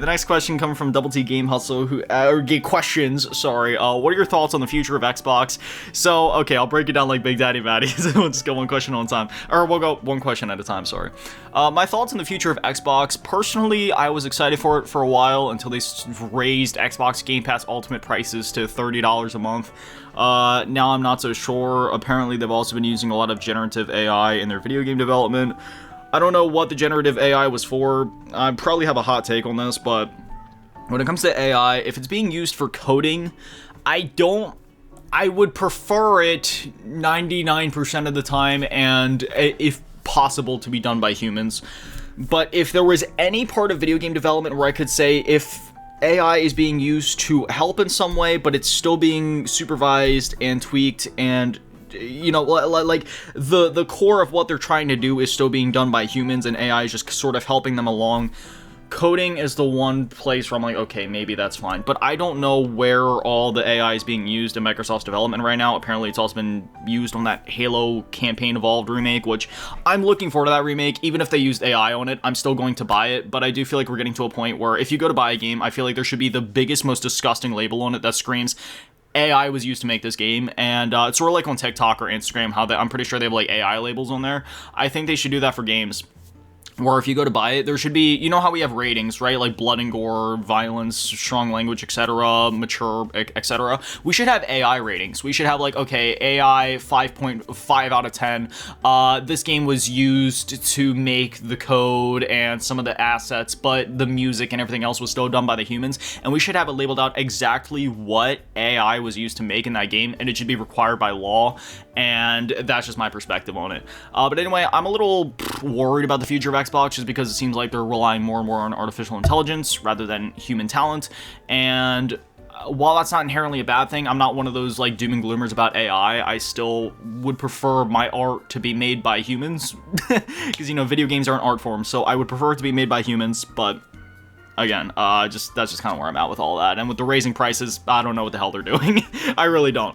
The next question coming from Double T Game Hustle, who questions. Sorry. What are your thoughts on the future of Xbox? So, okay, I'll break it down like Big Daddy Batty. We'll just go one question at a time, or we'll go one question at a time. Sorry. My thoughts on the future of Xbox. Personally, I was excited for it for a while until they raised Xbox Game Pass Ultimate prices to $30 a month. Now I'm not so sure. Apparently, they've also been using a lot of generative AI in their video game development. I don't know what the generative AI was for. I probably have a hot take on this, but when it comes to AI, if it's being used for coding, I would prefer it 99% of the time, and if possible, to be done by humans. But if there was any part of video game development where I could say if AI is being used to help in some way, but it's still being supervised and tweaked, and you know, like the core of what they're trying to do is still being done by humans, and AI is just sort of helping them along. Coding is the one place where I'm like, okay, maybe that's fine. But I don't know where all the AI is being used in Microsoft's development right now. Apparently, it's also been used on that Halo Campaign Evolved remake, which I'm looking forward to that remake. Even if they used AI on it, I'm still going to buy it. But I do feel like we're getting to a point where if you go to buy a game, I feel like there should be the biggest, most disgusting label on it that screams, AI was used to make this game. And it's sort of like on TikTok or Instagram, how I'm pretty sure they have like AI labels on there. I think they should do that for games, where if you go to buy it, there should be, you know how we have ratings, right? Like blood and gore, violence, strong language, etc., mature, etc. We should have AI ratings. We should have like, okay, AI 5.5 out of 10. This game was used to make the code and some of the assets, but the music and everything else was still done by the humans. And we should have it labeled out exactly what AI was used to make in that game, and it should be required by law. And that's just my perspective on it. But anyway, I'm a little worried about the future of Xbox just because it seems like they're relying more and more on artificial intelligence rather than human talent. And while that's not inherently a bad thing, I'm not one of those like doom and gloomers about AI. I still would prefer my art to be made by humans because, you know, video games are an art form, so I would prefer it to be made by humans. But again, that's just kind of where I'm at with all that. And with the raising prices, I don't know what the hell they're doing. I really don't.